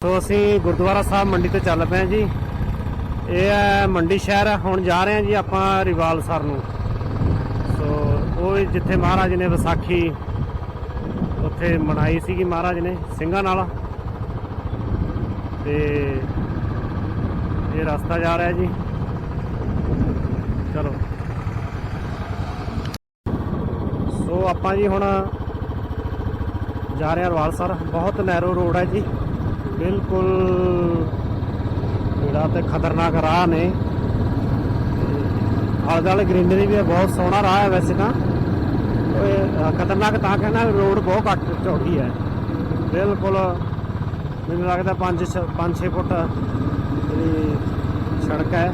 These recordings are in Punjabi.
तो असी गुरुद्वारा साहब मंडी तो चल पे जी। ये है मंडी शहर। हुण जा रहे हैं जी आपां रिवालसर नूं। सो वो जिथे महाराज ने विसाखी उत्थे मनाई सी महाराज ने ਸਿੰਘਾਂ नाल। ते ये रास्ता जा रहा है जी। चलो सो आपां जी हुण जा रहे हैं रिवालसर। बहुत नैरो रोड है जी, बिल्कुल ਜਿਹੜਾ ਤੇ खतरनाक राह ने। आले दुआले ग्रीनरी भी है, बहुत सोहना राह है। वैसे तो खतरनाक तां कहना रोड बहुत घੱਟ चौड़ी है, बिल्कुल मैनूं लगदा 5-6 फुट सड़क है।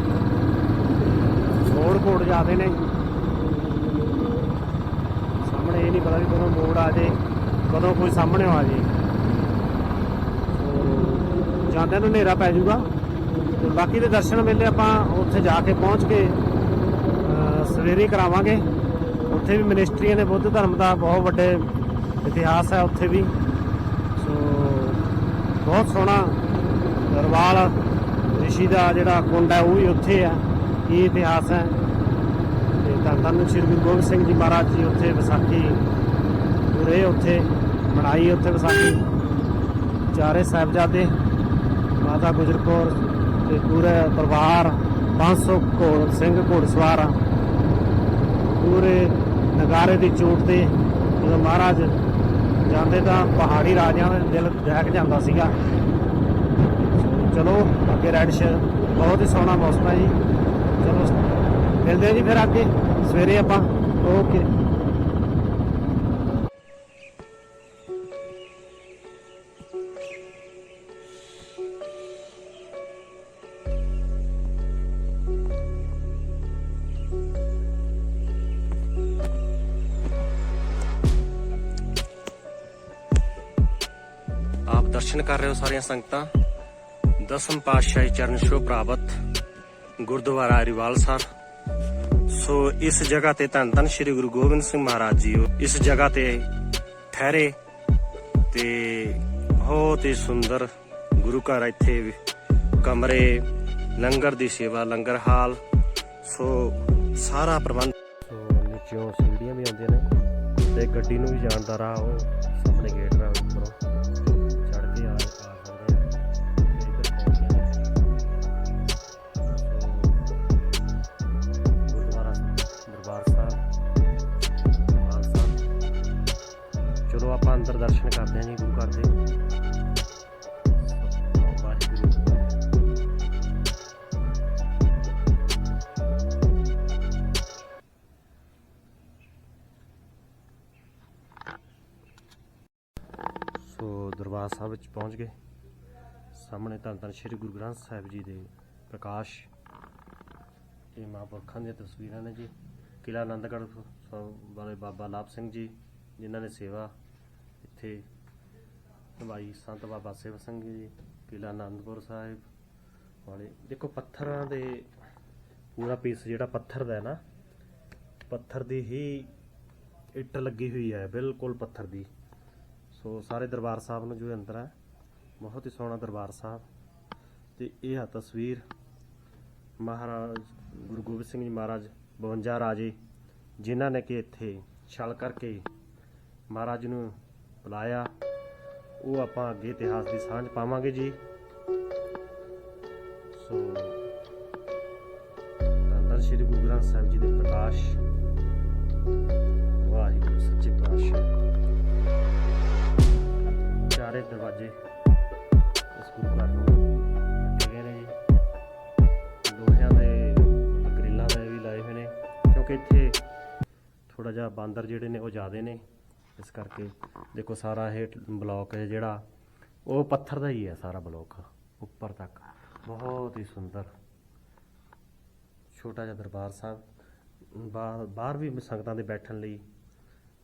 रोड कोड ज़्यादा ने, सामने ये नहीं पता भी कदों मोड़ आ जाए, कदों कोई सामने आ जाए। ਜਾਂਦਿਆਂ ਨੂੰ ਹਨੇਰਾ ਪੈ ਜਾਊਗਾ। ਤੇ ਬਾਕੀ ਦੇ ਦਰਸ਼ਨ ਮੇਲੇ ਆਪਾਂ ਉੱਥੇ ਜਾ ਕੇ ਪਹੁੰਚ ਕੇ ਸਵੇਰੇ ਕਰਾਵਾਂਗੇ। ਉੱਥੇ ਵੀ ਮਿਨਿਸਟਰੀਆਂ ਨੇ ਬੁੱਧ ਧਰਮ ਦਾ ਬਹੁਤ ਵੱਡੇ ਇਤਿਹਾਸ ਹੈ ਉੱਥੇ ਵੀ। ਸੋ ਬਹੁਤ ਸੋਹਣਾ ਰਵਾਲ ਰਿਸ਼ੀ ਦਾ ਜਿਹੜਾ ਕੁੰਡ ਹੈ ਉਹ ਵੀ ਉੱਥੇ ਆ। ਇਹ ਇਤਿਹਾਸ ਹੈ। ਤੇ ਧੰਨ ਧੰਨ ਸ਼੍ਰੀ ਗੁਰੂ ਗੋਬਿੰਦ ਸਿੰਘ ਜੀ ਮਹਾਰਾਜ ਜੀ ਉੱਥੇ ਵਿਸਾਖੀ ਪੂਰੇ ਉੱਥੇ ਮਨਾਈ। ਉੱਥੇ ਵਿਸਾਖੀ ਚਾਰੇ ਸਾਹਿਬਜ਼ਾਦੇ, माता गुजर कौर ते पूरे परिवार 500 घोड़ सिंह घोड़सवार पूरे नगारे की चोट से जो महाराज जाते तो पहाड़ी राजियां का दिल दहक जाता सीगा। चलो अगे रेड बहुत ही सोहना मौसम है जी। चलो मिलते हैं जी फिर अगे सवेरे आपां। ओके दर्शन कर रहे हो सारिया संगतां। 10वीं पातशाही चरण छोह प्राप्त गुरुद्वारा रिवालसर। सो इस जगह ते धन धन श्री गुरु गोबिंद सिंह महाराज जी इस जगह ते ठहरे ते बहुत ही सुंदर गुरु घर। इत्थे कमरे, लंगर दी सेवा, लंगर हाल, सो सारा प्रबंध। सो नीचों सीढ़ियां भी आउंदियां ने ते गड्डी नूं भी जाण दा राह ओ सामने गेट है उपरों चलो आप अंदर दर्शन करते हैं जी गुरु घर के। सो दरबार साहब पहुँच गए। सामने धन धन श्री गुरु ग्रंथ साहिब जी के प्रकाश, ये महापुरखों दी तस्वीरां ने जी। किला आनंदगढ़ वाले बाबा लाभ सिंह जी जिन्हों ने सेवा इत्थे निभाई, संत बाबा सेवा सिंह जी। किला आनंदपुर साहिब वाले देखो पत्थर दे पूरा पीस जिहड़ा पत्थर दा है ना, पत्थर दी ही इट लगी हुई है, बिल्कुल पत्थर दी। सो सारे दरबार साहब में जो अंदर है बहुत ही सोहना दरबार साहब। तो यह तस्वीर महाराज गुरु गोबिंद सिंह जी महाराज 52 राजे जिन्हों ने कि इत्थे छल करके महाराज नूं बुलाया, वो आपां अगे इतिहास की सांझ पावांगे जी। सो धन धन श्री गुरु ग्रंथ साहिब जी के प्रकाश, वाहिगुरू सच्चे पातशाह। चारे दरवाजे इस गुरु घर नूं कट्टे गए ने जी। लोहियां दे ग्रिलां दे भी लाए हुए ने क्योंकि इत्थे थोड़ा जिहा बांदर जिहड़े ने वो ज़्यादा ने, इस करके देखो सारा हेठ ब्लॉक है जिहड़ा वो पत्थर का ही है सारा ब्लॉक ऊपर तक। बहुत ही सुंदर छोटा जिहा दरबार साहब। बाहर भी संगतां दे बैठण लई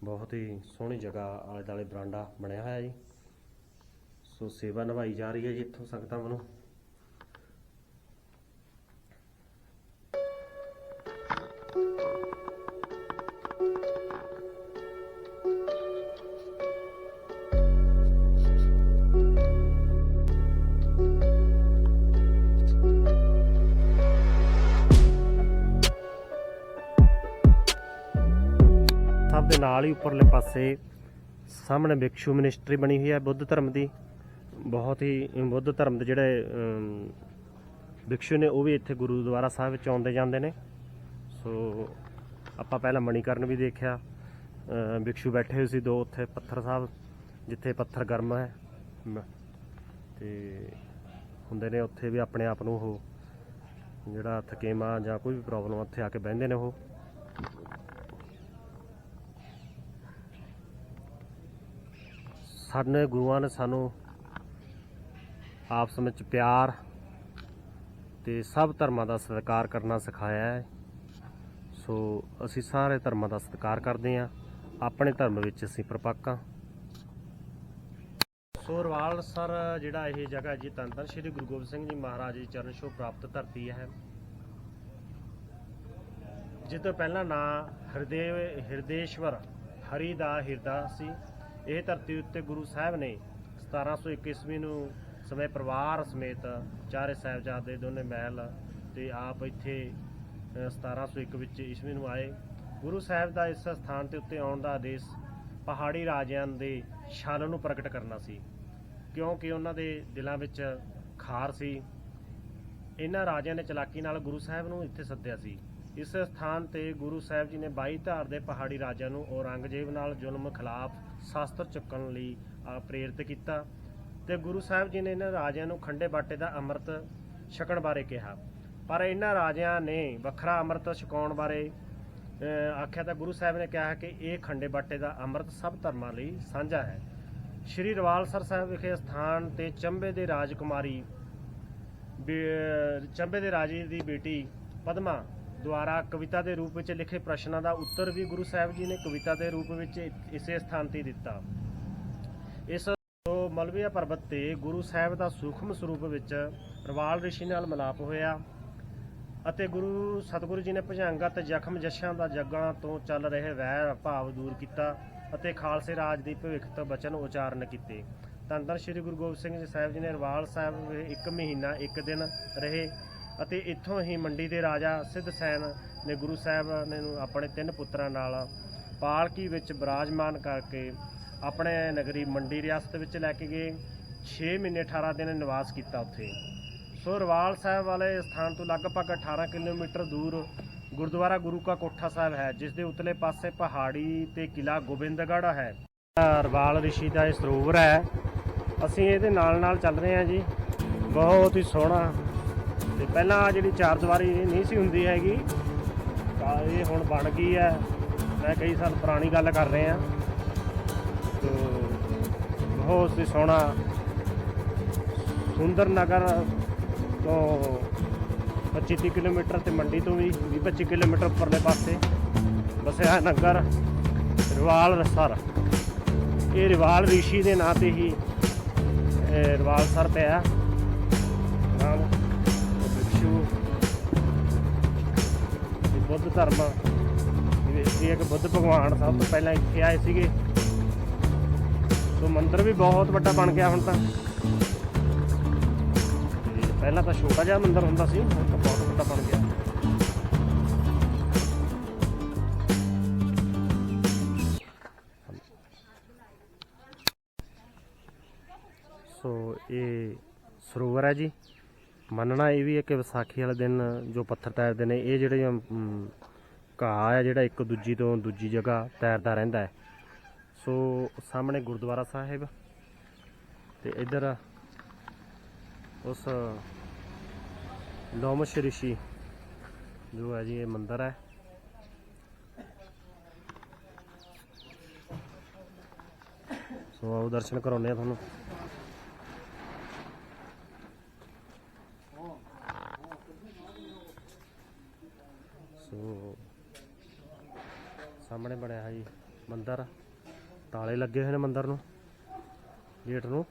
बहुत ही सोहनी जगह आले दुआले बरांडा बनया होया जी। सो सेवा निभाई जा रही है जी इत्थों संगतां वल्लों। ਸਾਹਿਬ ਦੇ ਨਾਲ ਹੀ ਉੱਪਰਲੇ ਪਾਸੇ ਸਾਹਮਣੇ ਬਿਕਸ਼ੂ ਮਿਨਿਸਟਰੀ ਬਣੀ ਹੋਈ ਹੈ बुद्ध धर्म की। बहुत ही बुद्ध धर्म ਦੇ ਜਿਹੜੇ ਬਿਕਸ਼ੂ ਨੇ ਉਹ ਵੀ ਇੱਥੇ ਗੁਰਦੁਆਰਾ ਸਾਹਿਬ ਵਿੱਚ ਆਉਂਦੇ ਜਾਂਦੇ ਨੇ। ਸੋ ਆਪਾਂ ਪਹਿਲਾਂ ਮਣੀਕਰਨ ਵੀ ਦੇਖਿਆ, ਬਿਕਸ਼ੂ ਬੈਠੇ ਹੋਏ ਸੀ ਦੋ ਉੱਥੇ ਪੱਥਰ ਸਾਹਿਬ, ਜਿੱਥੇ ਪੱਥਰ ਗਰਮ ਹੈ ਤੇ ਹੁੰਦੇ ਨੇ ਉੱਥੇ ਵੀ ਆਪਣੇ ਆਪ ਨੂੰ ਉਹ ਜਿਹੜਾ ਥਕੇਮਾ ਜਾਂ ਕੋਈ ਵੀ ਪ੍ਰੋਬਲਮ ਉੱਥੇ ਆ ਕੇ ਬਹਿੰਦੇ ਨੇ ਉਹ। ਸਾਡੇ ਗੁਰੂਆਂ ਨੇ ਸਾਨੂੰ ਆਪਸ ਵਿੱਚ ਪਿਆਰ ਤੇ ਸਭ ਧਰਮਾਂ ਦਾ ਸਤਿਕਾਰ ਕਰਨਾ ਸਿਖਾਇਆ ਹੈ। ਸੋ ਅਸੀਂ ਸਾਰੇ ਧਰਮਾਂ ਦਾ ਸਤਿਕਾਰ ਕਰਦੇ ਹਾਂ, ਆਪਣੇ ਧਰਮ ਵਿੱਚ ਅਸੀਂ ਪ੍ਰਪੱਕ ਹਾਂ। ਸੋ ਰਵਾਲਸਰ ਜਿਹੜਾ ਇਹ ਜਗ੍ਹਾ ਜੀ ਧੰਨ ਧੰਨ ਸ਼੍ਰੀ ਗੁਰੂ ਗੋਬਿੰਦ ਸਿੰਘ ਜੀ ਮਹਾਰਾਜ ਦੀ ਚਰਨ ਛੋਹ ਪ੍ਰਾਪਤ ਧਰਤੀ ਹੈ, ਜਿਸ ਤੋਂ ਪਹਿਲਾਂ ਨਾਂ ਹਿਰਦੇਸ਼ਵਰ ਹਰੀ ਦਾ ਹਿਰਦਾ ਸੀ। ਇਹ ਧਰਤੀ ਉੱਤੇ ਗੁਰੂ ਸਾਹਿਬ ਨੇ 1701 ਈਸਵੀ ਨੂੰ ਸਮੇਂ ਪਰਿਵਾਰ ਸਮੇਤ ਚਾਰੇ ਸਾਹਿਬਜ਼ਾਦੇ ਦੋਨੇ ਮਹਿਲ ਤੇ ਆਪ ਇੱਥੇ 1701 ਵਿੱਚ ਈਸਵੀ ਨੂੰ ਆਏ। ਗੁਰੂ ਸਾਹਿਬ ਦਾ ਇਸ ਸਥਾਨ ਤੇ ਉੱਤੇ ਆਉਣ ਦਾ ਆਦੇਸ਼ ਪਹਾੜੀ ਰਾਜਿਆਂ ਦੇ ਛਲ ਨੂੰ ਪ੍ਰਗਟ ਕਰਨਾ ਸੀ, ਕਿਉਂਕਿ ਉਹਨਾਂ ਦੇ ਦਿਲਾਂ ਵਿੱਚ ਖਾਰ ਸੀ। ਇਹਨਾਂ ਰਾਜਿਆਂ ਨੇ ਚਲਾਕੀ ਨਾਲ ਗੁਰੂ ਸਾਹਿਬ ਨੂੰ ਇੱਥੇ ਸੱਦਿਆ ਸੀ। ਇਸ ਸਥਾਨ ਤੇ ਗੁਰੂ ਸਾਹਿਬ ਜੀ ਨੇ 22 ਧਾਰ ਦੇ ਪਹਾੜੀ ਰਾਜਿਆਂ ਨੂੰ ਔਰੰਗਜ਼ੇਬ ਨਾਲ ਜ਼ੁਲਮ ਖਿਲਾਫ ਸ਼ਸਤਰ ਚੁੱਕਣ ਲਈ ਪ੍ਰੇਰਿਤ ਕੀਤਾ ਤੇ ਗੁਰੂ ਸਾਹਿਬ ਜੀ ਨੇ ਇਹਨਾਂ ਰਾਜਿਆਂ ਨੂੰ ਖੰਡੇ ਬਾਟੇ ਦਾ ਅੰਮ੍ਰਿਤ ਛਕਣ ਬਾਰੇ ਕਿਹਾ, ਪਰ ਇਹਨਾਂ ਰਾਜਿਆਂ ਨੇ ਵੱਖਰਾ ਅੰਮ੍ਰਿਤ ਛਕਾਉਣ ਬਾਰੇ ਆਖਿਆ ਤਾਂ ਗੁਰੂ ਸਾਹਿਬ ਨੇ ਕਿਹਾ ਕਿ ਇਹ ਖੰਡੇ ਬਾਟੇ ਦਾ ਅੰਮ੍ਰਿਤ ਸਭ ਧਰਮਾਂ ਲਈ ਸਾਂਝਾ ਹੈ। ਸ਼੍ਰੀ ਰਵਾਲਸਰ ਸਾਹਿਬ ਵਿਖੇ ਸਥਾਨ ਤੇ ਚੰਬੇ ਦੇ ਰਾਜੇ ਦੀ ਬੇਟੀ ਪਦਮਾ ਦੁਆਰਾ ਕਵਿਤਾ ਦੇ ਰੂਪ ਵਿੱਚ ਲਿਖੇ ਪ੍ਰਸ਼ਨਾਂ ਦਾ ਉੱਤਰ ਵੀ ਗੁਰੂ ਸਾਹਿਬ ਜੀ ਨੇ ਕਵਿਤਾ ਦੇ ਰੂਪ ਵਿੱਚ ਇਸੇ ਸਥਾਨ ਤੇ ਦਿੱਤਾ। ਇਸ ਮਲਵੀਆ ਪਰਬਤ ਤੇ ਗੁਰੂ ਸਾਹਿਬ ਦਾ ਸੂਖਮ ਸਰੂਪ ਵਿੱਚ ਰਵਾਲ ਰਿਸ਼ੀ ਨਾਲ ਮਿਲਾਪ ਹੋਇਆ ਅਤੇ ਸਤਿਗੁਰੂ ਜੀ ਨੇ ਭੁਜੰਗਤ ਜ਼ਖਮ ਜਸ਼ਾਂ ਦਾ ਜੱਗਾਂ ਤੋਂ ਚੱਲ ਰਹੇ ਵੈਰ ਭਾਵ ਦੂਰ ਕੀਤਾ ਅਤੇ ਖਾਲਸੇ ਰਾਜ ਦੀ ਭਵਿੱਖਤ ਬਚਨ ਉਚਾਰਨ ਕੀਤੇ। ਧੰਨ ਧੰਨ ਸ਼੍ਰੀ ਗੁਰੂ ਗੋਬਿੰਦ ਸਿੰਘ ਜੀ ਸਾਹਿਬ ਜੀ ਨੇ ਰਵਾਲ ਸਾਹਿਬ 1 ਮਹੀਨਾ 1 ਦਿਨ ਰਹੇ ਅਤੇ ਇੱਥੋਂ ਹੀ ਮੰਡੀ ਦੇ ਰਾਜਾ ਸਿੱਧ ਸੈਨ ਨੇ ਗੁਰੂ ਸਾਹਿਬ ਨੇ ਆਪਣੇ 3 ਪੁੱਤਰਾਂ ਨਾਲ ਪਾਲਕੀ ਵਿੱਚ ਬਿਰਾਜਮਾਨ ਕਰਕੇ ਆਪਣੇ ਨਗਰੀ ਮੰਡੀ ਰਿਆਸਤ ਵਿੱਚ ਲੈ ਕੇ ਗਏ। 6 ਮਹੀਨੇ 18 ਦਿਨ ਨਿਵਾਸ ਕੀਤਾ ਉੱਥੇ। ਸੋ ਰਵਾਲ ਸਾਹਿਬ ਵਾਲੇ ਸਥਾਨ ਤੋਂ ਲਗਭਗ 18 ਕਿਲੋਮੀਟਰ ਦੂਰ ਗੁਰਦੁਆਰਾ ਗੁਰੂ ਕਾ ਕੋਠਾ ਸਾਹਿਬ ਹੈ, ਜਿਸ ਦੇ ਉਤਲੇ ਪਾਸੇ ਪਹਾੜੀ ਤੇ ਕਿਲਾ ਗੋਬਿੰਦਗੜ੍ਹ ਹੈ। ਰਵਾਲ ਰਿਸ਼ੀ ਦਾ ਇਹ ਸਰੋਵਰ ਹੈ, ਅਸੀਂ ਇਹਦੇ ਨਾਲ ਨਾਲ ਚੱਲ ਰਹੇ ਹਾਂ ਜੀ। ਬਹੁਤ ਹੀ ਸੋਹਣਾ ਤੇ ਪਹਿਲਾਂ ਜਿਹੜੀ ਚਾਰ ਦੀਵਾਰੀ ਨਹੀਂ ਸੀ ਹੁੰਦੀ ਹੈਗੀ, ਇਹ ਹੁਣ ਬਣ ਗਈ ਹੈ। ਮੈਂ ਕਈ ਸਾਲ ਪੁਰਾਣੀ ਗੱਲ ਕਰ ਰਹੇ ਹਾਂ। ਬਹੁਤ ਹੀ ਸੋਹਣਾ ਸੁੰਦਰ ਨਗਰ ਤੋਂ 25-30 ਕਿਲੋਮੀਟਰ ਤੇ ਮੰਡੀ ਤੋਂ ਵੀ 20-25 ਕਿਲੋਮੀਟਰ ਉੱਪਰਲੇ ਪਾਸੇ ਵਸਿਆ ਨਗਰ ਰਵਾਲਸਰ। ਇਹ ਰਵਾਲ ਰਿਸ਼ੀ ਦੇ ਨਾਂ ਤੇ ਹੀ ਰਵਾਲਸਰ ਪਿਆ ਨਾਮ। ਬਿਕਸ਼ੂ ਬੁੱਧ ਧਰਮ ਇੱਕ ਬੁੱਧ ਭਗਵਾਨ ਸਭ ਤੋਂ ਪਹਿਲਾਂ ਇੱਥੇ ਆਏ ਸੀਗੇ। ਸੋ ਮੰਦਿਰ ਵੀ ਬਹੁਤ ਵੱਡਾ ਬਣ ਗਿਆ ਹੁਣ ਤਾਂ। ਪਹਿਲਾਂ ਤਾਂ ਛੋਟਾ ਜਿਹਾ ਮੰਦਿਰ ਹੁੰਦਾ ਸੀ, ਹੁਣ ਤਾਂ ਬਹੁਤ ਵੱਡਾ ਬਣ ਗਿਆ। ਸੋ ਇਹ ਸਰੋਵਰ ਹੈ ਜੀ। ਮੰਨਣਾ ਇਹ ਵੀ ਹੈ ਕਿ ਵਿਸਾਖੀ ਵਾਲੇ ਦਿਨ ਜੋ ਪੱਥਰ ਤੈਰਦੇ ਨੇ, ਇਹ ਜਿਹੜੇ ਘਾਹ ਹੈ ਜਿਹੜਾ ਇੱਕ ਦੂਜੀ ਤੋਂ ਦੂਜੀ ਜਗ੍ਹਾ ਤੈਰਦਾ ਰਹਿੰਦਾ ਹੈ। ਸੋ ਸਾਹਮਣੇ ਗੁਰਦੁਆਰਾ ਸਾਹਿਬ ਤੇ ਇੱਧਰ ਉਸ ਲੋਮਸ਼ ਰਿਸ਼ੀ ਜੋ ਹੈ ਜੀ ਇਹ ਮੰਦਿਰ ਹੈ। ਸੋ ਆਓ ਦਰਸ਼ਨ ਕਰਾਉਂਦੇ ਆ ਤੁਹਾਨੂੰ। ਸੋ ਸਾਹਮਣੇ ਬਣਿਆ ਹੈ ਜੀ ਮੰਦਿਰ, ਤਾਲੇ ਲੱਗੇ ਹੋਏ ਨੇ ਮੰਦਿਰ ਨੂੰ, ਗੇਟ ਨੂੰ।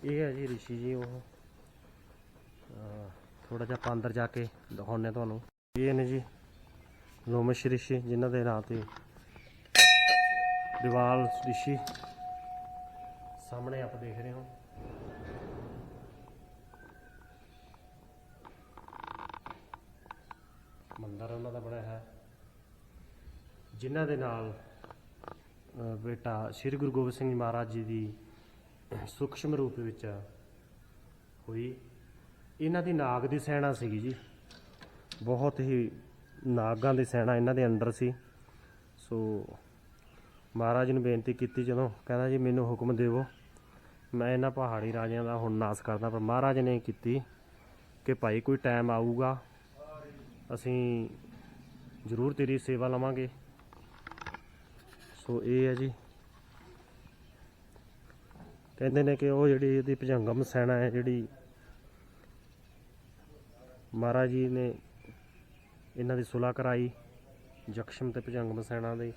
ਇਹ ਹੈ ਜੀ ਰਿਸ਼ੀ ਜੀ, ਉਹ ਥੋੜਾ ਜਿਹਾ ਆਪਾਂ ਅੰਦਰ ਜਾ ਕੇ ਦਿਖਾਉਂਦੇ ਤੁਹਾਨੂੰ। ਇਹ ਨੇ ਜੀ ਲੋਮਸ਼ ਰਿਸ਼ੀ, ਜਿਨ੍ਹਾਂ ਦੇ ਨਾਂ ਤੇ ਰਵਾਲ ਰਿਸ਼ੀ ਸਾਹਮਣੇ ਆਪ ਦੇਖ ਰਹੇ ਹੋ। ਮੰਦਰ ਉਹਨਾਂ ਦਾ ਬਣਿਆ ਹੈ, ਜਿਨ੍ਹਾਂ ਦੇ ਨਾਲ ਬੇਟਾ ਸ੍ਰੀ ਗੁਰੂ ਗੋਬਿੰਦ ਸਿੰਘ ਮਹਾਰਾਜ ਜੀ ਦੀ ਸੂਖਸ਼ਮ ਰੂਪ ਵਿੱਚ ਹੋਈ। ਇਹਨਾਂ ਦੀ ਨਾਗ ਦੀ ਸੈਨਾ ਸੀਗੀ ਜੀ, ਬਹੁਤ ਹੀ ਨਾਗਾਂ ਦੀ ਸੈਨਾ ਇਹਨਾਂ ਦੇ ਅੰਡਰ ਸੀ। ਸੋ ਮਹਾਰਾਜ ਨੂੰ ਬੇਨਤੀ ਕੀਤੀ, ਜਦੋਂ ਕਹਿੰਦਾ ਜੀ ਮੈਨੂੰ ਹੁਕਮ ਦੇਵੋ, ਮੈਂ ਇਹਨਾਂ ਪਹਾੜੀ ਰਾਜਿਆਂ ਦਾ ਹੁਣ ਨਾਸ ਕਰਦਾ। ਪਰ ਮਹਾਰਾਜ ਨੇ ਕੀਤੀ ਕਿ ਭਾਈ ਕੋਈ ਟਾਈਮ ਆਊਗਾ, ਅਸੀਂ ਜ਼ਰੂਰ ਤੇਰੀ ਸੇਵਾ ਲਵਾਂਗੇ। ਸੋ ਇਹ ਹੈ ਜੀ, ਕਹਿੰਦੇ ਨੇ ਕਿ ਉਹ ਜਿਹੜੀ ਇਹਦੀ ਭੁਜੰਗਮ ਸੈਨਾ ਹੈ, ਜਿਹੜੀ ਮਹਾਰਾਜ ਜੀ ਨੇ ਇਹਨਾਂ ਦੀ ਸੁਲ੍ਹਾ ਕਰਾਈ ਜਕਸ਼ਮ ਤੇ ਭੁਜੰਗਮ ਸੈਨਾ ਦੇ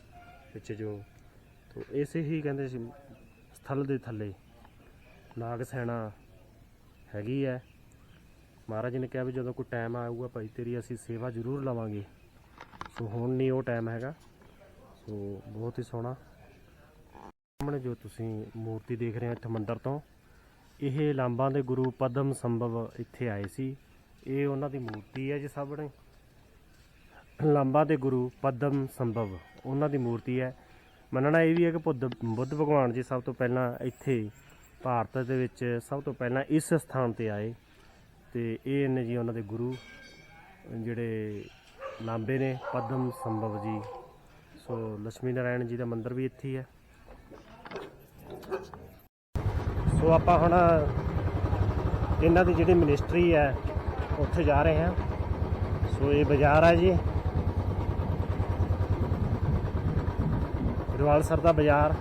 ਵਿੱਚ, ਜੋ ਤੋ ਇਸੇ ਹੀ ਕਹਿੰਦੇ ਸੀ ਸਥਲ ਦੇ ਥੱਲੇ ਨਾਗ ਸੈਨਾ ਹੈਗੀ ਹੈ। ਮਹਾਰਾਜ ਨੇ ਕਿਹਾ ਵੀ ਜਦੋਂ ਕੋਈ ਟਾਈਮ ਆਊਗਾ ਭਾਈ ਤੇਰੀ ਅਸੀਂ ਸੇਵਾ ਜ਼ਰੂਰ ਲਵਾਂਗੇ। ਸੋ ਹੁਣ ਨਹੀਂ ਉਹ ਟਾਈਮ ਹੈਗਾ। ਸੋ ਬਹੁਤ ਹੀ ਸੋਹਣਾ ਸਾਹਮਣੇ ਜੋ ਤੁਸੀਂ ਮੂਰਤੀ ਦੇਖ ਰਹੇ ਹੋ ਇੱਥੇ ਮੰਦਰ ਤੋਂ, ਇਹ ਲਾਂਬਾ ਦੇ ਗੁਰੂ ਪਦਮ ਸੰਭਵ ਇੱਥੇ ਆਏ ਸੀ। ਇਹ ਉਹਨਾਂ ਦੀ ਮੂਰਤੀ ਹੈ ਜੀ ਸਾਹਮਣੇ, ਲਾਂਬਾ ਦੇ ਗੁਰੂ ਪਦਮ ਸੰਭਵ ਉਹਨਾਂ ਦੀ ਮੂਰਤੀ ਹੈ। ਮੰਨਣਾ ਇਹ ਵੀ ਹੈ ਕਿ ਬੁੱਧ ਭਗਵਾਨ ਜੀ ਸਭ ਤੋਂ ਪਹਿਲਾਂ ਇੱਥੇ ਭਾਰਤ ਦੇ ਵਿੱਚ ਸਭ ਤੋਂ ਪਹਿਲਾਂ ਇਸ ਸਥਾਨ 'ਤੇ ਆਏ, ਅਤੇ ਇਹ ਨੇ ਜੀ ਉਹਨਾਂ ਦੇ ਗੁਰੂ ਜਿਹੜੇ ਲਾਂਬੇ ਨੇ ਪਦਮ ਸੰਭਵ ਜੀ। ਸੋ ਲక్ష్ਮੀ ਨਾਰਾਇਣ ਜੀ ਦਾ ਮੰਦਿਰ ਵੀ ਇੱਥੇ ਹੀ ਹੈ। ਸੋ ਆਪਾਂ ਹੁਣ ਇਹਨਾਂ ਦੀ ਜਿਹੜੀ ਮਿਨਿਸਟਰੀ ਹੈ ਉੱਥੇ ਜਾ ਰਹੇ ਹਾਂ। ਸੋ ਇਹ ਬਾਜ਼ਾਰ ਹੈ ਜੀ, ਰਵਾਲਸਰ ਦਾ ਬਾਜ਼ਾਰ।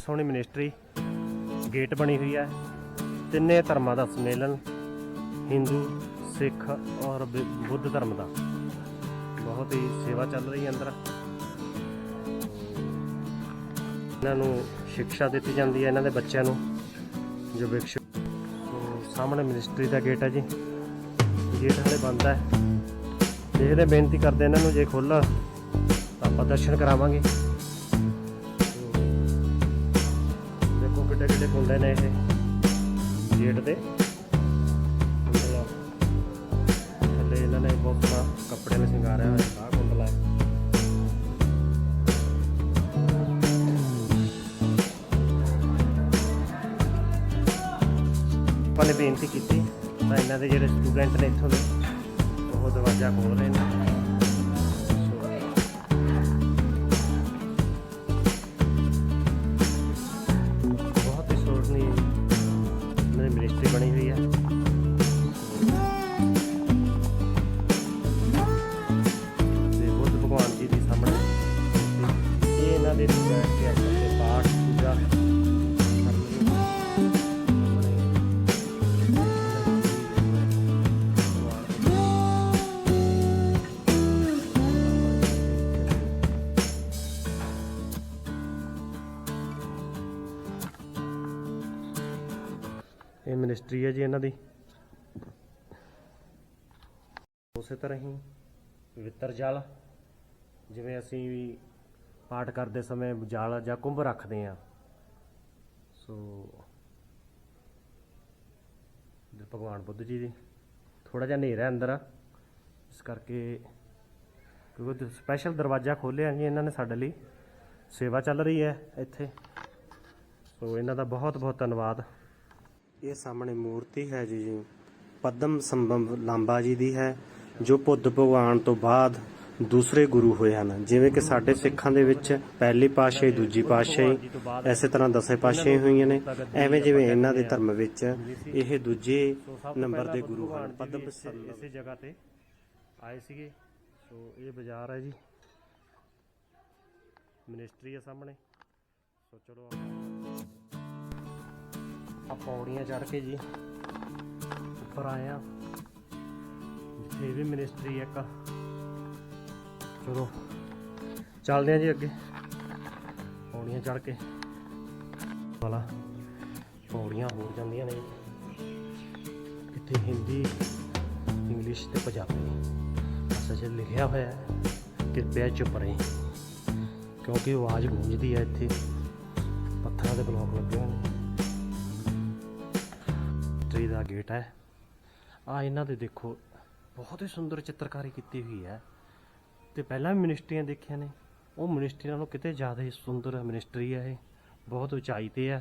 ਸੋਹਣੀ ਮਿਨਿਸਟਰੀ, ਗੇਟ ਬਣੀ ਹੋਈ ਹੈ। ਤਿੰਨੇ ਧਰਮਾਂ ਦਾ ਸੰਮੇਲਨ, ਹਿੰਦੂ, ਸਿੱਖ ਔਰ ਬੁੱਧ ਧਰਮ ਦਾ। ਬਹੁਤ ਹੀ ਸੇਵਾ ਚੱਲ ਰਹੀ ਹੈ ਅੰਦਰ। ਇਹਨਾਂ ਨੂੰ ਸਿੱਖਿਆ ਦਿੱਤੀ ਜਾਂਦੀ ਹੈ, ਇਹਨਾਂ ਦੇ ਬੱਚਿਆਂ ਨੂੰ ਜੋ ਵਿਕਸ਼। ਸਾਹਮਣੇ ਮਿਨਿਸਟਰੀ ਦਾ ਗੇਟ ਹੈ ਜੀ, ਗੇਟ ਹਾਲੇ ਬੰਦ ਹੈ। ਦੇਖਦੇ, ਬੇਨਤੀ ਕਰਦੇ ਇਹਨਾਂ ਨੂੰ ਜੇ ਖੁੱਲ੍ਹਾ ਤਾਂ ਆਪਾਂ ਦਰਸ਼ਨ ਕਰਾਵਾਂਗੇ। ਦੇਖੋ ਕਿੱਡੇ ਕਿੱਡੇ ਕੁੰਡੇ ਨੇ ਇਹ ਗੇਟ ਦੇ ਥੱਲੇ। ਇਹਨਾਂ ਨੇ ਬਹੁਤ ਸੋਹਣਾ ਕੱਪੜੇ ਨਾਲ ਸ਼ਿੰਗਾਰਿਆ ਹੋਇਆ। ਆਹ ਕੁੰਡਲਾ ਹੈ। ਆਪਾਂ ਨੇ ਬੇਨਤੀ ਕੀਤੀ ਤਾਂ ਇਹਨਾਂ ਦੇ ਜਿਹੜੇ ਸਟੂਡੈਂਟ ਨੇ ਇੱਥੋਂ ਦੇ, ਉਹ ਦਰਵਾਜ਼ਾ ਖੋਲ੍ਹ ਰਹੇ ਨੇ। ਬਹੁਤ ਹੀ ਸੋਹਣੀ ਇਹਨਾਂ ਦੀ ਮਿਨਿਸਟਰੀ ਬਣੀ ਹੋਈ ਹੈ। ਤੇ ਬੁੱਧ ਭਗਵਾਨ ਜੀ ਦੇ ਸਾਹਮਣੇ ਇਹ ਇਹਨਾਂ ਦੇ ਬੈਠ ਕੇ ਆਪਣੇ ਪਾਠ ਪੂਜਾ ਇਹ ਮਿਨਿਸਟਰੀ ਹੈ ਜੀ ਇਹਨਾਂ ਦੀ। ਉਸੇ ਤਰ੍ਹਾਂ ਹੀ ਪਵਿੱਤਰ ਜਲ, ਜਿਵੇਂ ਅਸੀਂ ਵੀ ਪਾਠ ਕਰਦੇ ਸਮੇਂ ਜਲ ਜਾਂ ਕੁੰਭ ਰੱਖਦੇ ਹਾਂ। ਸੋ ਭਗਵਾਨ ਬੁੱਧ ਜੀ ਦੀ ਥੋੜ੍ਹਾ ਜਿਹਾ ਹਨੇਰਾ ਅੰਦਰ, ਇਸ ਕਰਕੇ ਕਿਉਂਕਿ ਸਪੈਸ਼ਲ ਦਰਵਾਜ਼ਾ ਖੋਲ੍ਹਿਆ ਜੀ ਇਹਨਾਂ ਨੇ ਸਾਡੇ ਲਈ। ਸੇਵਾ ਚੱਲ ਰਹੀ ਹੈ ਇੱਥੇ। ਸੋ ਇਹਨਾਂ ਦਾ ਬਹੁਤ ਬਹੁਤ ਧੰਨਵਾਦ। ਇਹ ਸਾਹਮਣੇ ਮੂਰਤੀ ਹੈ ਜੀ ਪਦਮ ਸੰਭਵ ਲਾਂਬਾ ਜੀ ਦੀ ਹੈ, ਜੋ ਬੁੱਧ ਭਗਵਾਨ ਤੋਂ ਬਾਅਦ ਦੂਸਰੇ ਗੁਰੂ ਹੋਏ ਹਨ। ਜਿਵੇਂ ਕਿ ਸਾਡੇ ਸਿੱਖਾਂ ਦੇ ਵਿੱਚ ਪਹਿਲੀ ਪਾਤਸ਼ਾਹੀ, ਦੂਜੀ ਪਾਤਸ਼ਾਹੀ, ਇਸੇ ਤਰ੍ਹਾਂ ਦਸੇ ਪਾਤਸ਼ਾਹੀ ਹੋਈਆਂ ਨੇ, ਐਵੇਂ ਜਿਵੇਂ ਇਹਨਾਂ ਦੇ ਧਰਮ ਵਿੱਚ ਇਹ ਦੂਜੇ ਨੰਬਰ ਦੇ ਗੁਰੂ ਹਨ। ਪਦਮ ਇਸੇ ਜਗ੍ਹਾ ਤੇ ਆਏ ਸੀਗੇ। ਸੋ ਇਹ ਬਾਜ਼ਾਰ ਹੈ ਜੀ, ਮਿਨਿਸਟਰੀ ਹੈ ਸਾਹਮਣੇ। ਸੋ ਚਲੋ ਆ ਪੌੜੀਆਂ ਚੜ੍ਹ ਕੇ ਜੀ ਉੱਪਰ ਆਏ ਆ, ਜਿੱਥੇ ਵੀ ਮਿਨਿਸਟਰੀ ਇੱਕ। ਚਲੋ ਚੱਲਦੇ ਆ ਜੀ ਅੱਗੇ, ਪੌੜੀਆਂ ਚੜ੍ਹ ਕੇ ਵਾਲਾ ਪੌੜੀਆਂ ਹੋ ਜਾਂਦੀਆਂ ਨੇ। ਇੱਥੇ ਹਿੰਦੀ, ਇੰਗਲਿਸ਼ ਤੇ ਪੰਜਾਬੀ ਅਸਲ 'ਚ ਲਿਖਿਆ ਹੋਇਆ ਹੈ ਕਿਰਪਾ ਚੁੱਪ ਰਹੇ, ਕਿਉਂਕਿ ਆਵਾਜ਼ ਗੂੰਜਦੀ ਹੈ ਇੱਥੇ। पत्थर के ब्लॉक लगे हुए हैं। ट्री का गेट है। आ इन्हों दे देखो बहुत ही सुंदर चित्रकारी की हुई है। तो पहला भी मिनिस्ट्रियां देखिया ने, वो मिनिस्ट्री नालों किते ज़्यादा ही सुंदर मिनिस्ट्री है। ये बहुत उचाई पर है।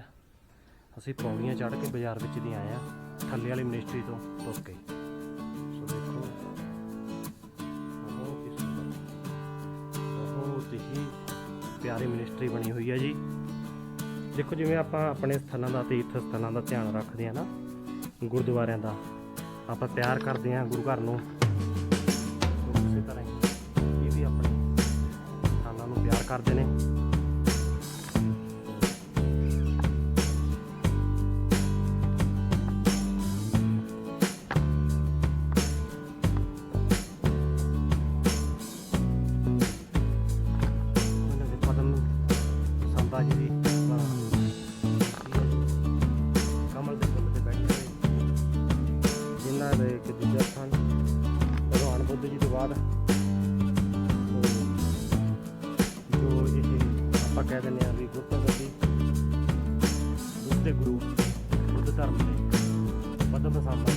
असी पौड़ियाँ चढ़ के बाजार विच दी आए हैं, थल्ले वाली मिनिस्ट्री तो तुर के। सो देखो बहुत ही सुंदर, बहुत ही प्यारी मिनिस्ट्री बनी हुई है जी। देखो जिवें आपां अपने स्थलों का, तीर्थ स्थलों का ध्यान रखते हैं ना, गुरुद्वारियां का आपां प्यार करते हैं गुरु घर नूं, तो उसी तरह ही ये भी अपने स्थानों नूं प्यार करते हैं। कमल के फुल से बैठे जिन्हों के एक दूजा स्थान भगवान बुद्ध जी तो बाद जो ये आप कह दें भी गुरप्रगति दूसरे गुरु बुद्ध धर्म के पद्म सांबा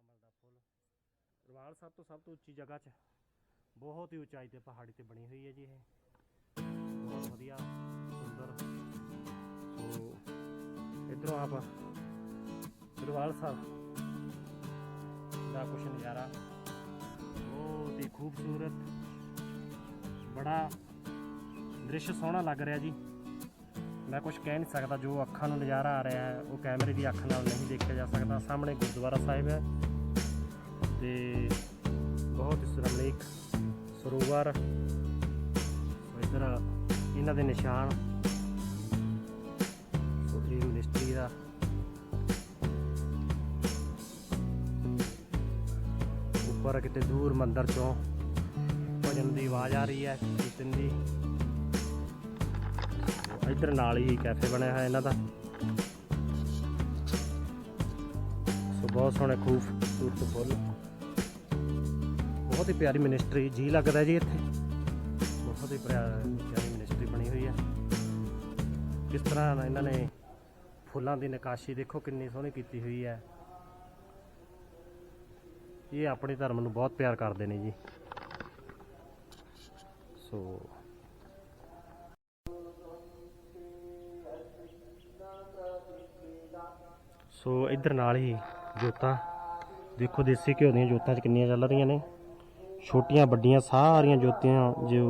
कमल का फुल दरबार साहब तो सब तो उच्ची जगह च बहुत ही उचाई ते पहाड़ी ते बनी हुई है जी। ये बहुत वधिया सुंदर। सो इधरों आप दरबार साहब का कुछ नज़ारा बहुत ही खूबसूरत, बड़ा दृश्य सोहना लग रहा जी। मैं कुछ कह नहीं सकता, जो अखां नूं नज़ारा आ रहा है वो कैमरे की अख नाल नहीं देखा जा सकता। सामने गुरुद्वारा साहिब है ते बहुत ही रमणीक सरोवर। इधर इन्हां दे निशान, ये मिनिस्ट्री का ऊपर किते दूर मंदिर चों भजन की आवाज़ आ रही है, कीर्तन की। इधर नाल ही कैफे बनया है इन्हां दा। सो बहुत सोहने खूबसूरत फुल, बहुत ही प्यारी मिनिस्ट्री जी लगता है जी। इत्थे बहुत ही प्यारी मिनिस्ट्री बनी हुई है। किस तरह इन्होंने फुलों की नकाशी देखो कितनी सोहनी की हुई है। ये अपने धर्म नूं बहुत प्यार करते हैं जी। सो इधर नाल ही जोतां देखो, देसी घ्यो दी जोतां च कितनियां चल रही ने, छोटियां वड्डियां सारियां जोतियां जो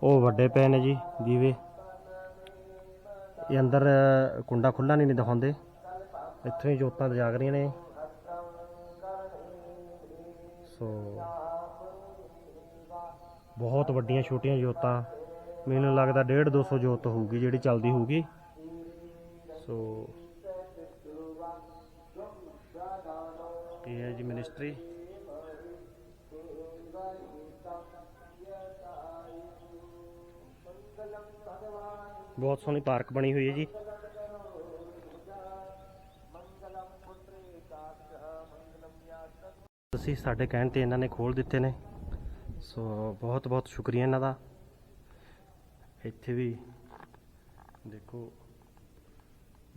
वो वड्डे पे ने जी दीवे। ये अंदर कुंडा खुला नहीं दिखाते, इत्थों ही जोतां जग रही ने। सो बहुत वड्डियां छोटियां जोतां, मैनूं लगदा 150-200 जोत होगी जिहड़ी चलदी होगी। सो ये है जी मिनिस्ट्री। बहुत सोहनी पार्क बनी हुई है जी। तुसीं साडे कहण ते इन्हां ने खोल दिते ने, सो बहुत बहुत शुक्रिया इन्हां दा। इत्थे भी देखो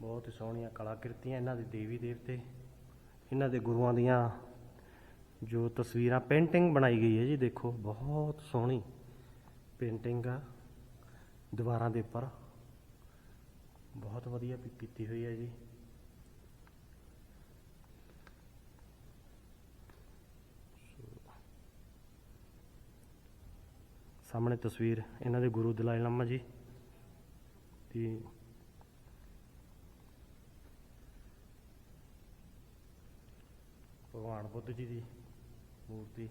बहुत ही सोहणियां कलाकृतियां इन्हां दे देवी देवते, इन्हां दे गुरुआं दियां जो तस्वीरां पेंटिंग बनाई गई है जी। देखो बहुत सोहनी पेंटिंग आ दीवारां दे उपर, बहुत वधिया की हुई है जी। सामने तस्वीर इन्हां दे गुरु दलाई लामा जी दी भगवान बुद्ध जी की मूर्ति।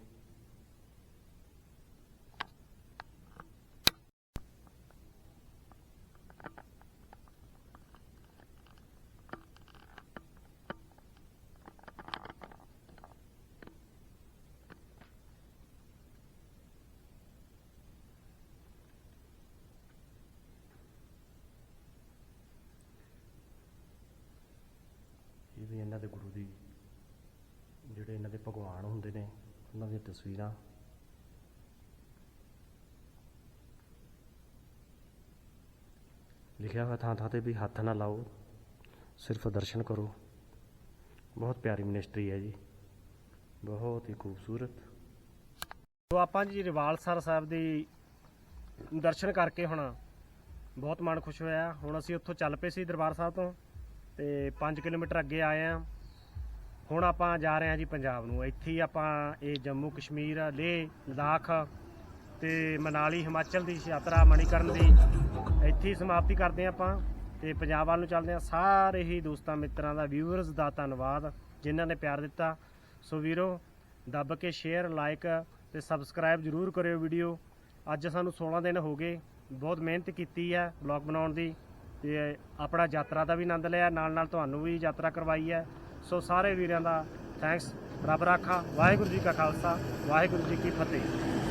ये भी इन्हां दे गुरु दी ਜਿਹੜੇ ਇਹਨਾਂ ਦੇ ਭਗਵਾਨ ਹੁੰਦੇ ਨੇ ਉਹਨਾਂ ਦੀਆਂ ਤਸਵੀਰਾਂ। लिखा हुआ थां थां ते भी हथ ना लाओ, सिर्फ दर्शन करो। बहुत प्यारी मिनिस्ट्री है जी, बहुत ही खूबसूरत। तो आप जी रिवालसर साहब ਦੀ ਦਰਸ਼ਨ ਕਰਕੇ ਹੁਣ ਬਹੁਤ ਮਨ ਖੁਸ਼ ਹੋਇਆ। ਹੁਣ ਅਸੀਂ ਉੱਥੋਂ ਚੱਲ ਪਏ ਸੀ ਦਰਬਾਰ ਸਾਹਿਬ ਤੋਂ ਤੇ 5 ਕਿਲੋਮੀਟਰ ਅੱਗੇ ਆਏ ਆ। ਹੁਣ ਆਪਾਂ ਜਾ ਰਹੇ ਹਾਂ ਜੀ ਪੰਜਾਬ ਨੂੰ। ਇੱਥੇ ਹੀ ਆਪਾਂ ਇਹ ਜੰਮੂ ਕਸ਼ਮੀਰ, ਲੇਹ ਲਦਾਖ ਤੇ ਮਨਾਲੀ ਹਿਮਾਚਲ ਦੀ ਯਾਤਰਾ ਮਣੀਕਰਨ ਦੀ ਇੱਥੇ ਹੀ ਸਮਾਪਤੀ ਕਰਦੇ ਹਾਂ ਆਪਾਂ ਤੇ ਪੰਜਾਬ ਵੱਲ ਨੂੰ ਚੱਲਦੇ ਹਾਂ। ਸਾਰੇ ਹੀ ਦੋਸਤਾਂ ਮਿੱਤਰਾਂ ਦਾ, ਵਿਊਅਰਸ ਦਾ ਧੰਨਵਾਦ ਜਿਨ੍ਹਾਂ ਨੇ ਪਿਆਰ ਦਿੱਤਾ। ਸੋ ਵੀਰੋ ਦੱਬ ਕੇ ਸ਼ੇਅਰ, ਲਾਈਕ ਤੇ ਸਬਸਕ੍ਰਾਈਬ ਜ਼ਰੂਰ ਕਰਿਓ ਵੀਡੀਓ। ਅੱਜ ਸਾਨੂੰ 16 ਦਿਨ ਹੋ ਗਏ, ਬਹੁਤ ਮਿਹਨਤ ਕੀਤੀ ਹੈ ਬਲੌਗ ਬਣਾਉਣ ਦੀ ਤੇ ਆਪਣਾ ਯਾਤਰਾ ਦਾ ਵੀ ਆਨੰਦ ਲਿਆ, ਨਾਲ ਨਾਲ ਤੁਹਾਨੂੰ ਵੀ ਯਾਤਰਾ ਕਰਵਾਈ ਹੈ। ਸੋ ਸਾਰੇ ਵੀਰਾਂ ਦਾ ਥੈਂਕਸ। ਰੱਬ ਰਾਖਾ। ਵਾਹਿਗੁਰੂ ਜੀ ਕਾ ਖਾਲਸਾ, ਵਾਹਿਗੁਰੂ ਜੀ ਕੀ ਫਤਿਹ।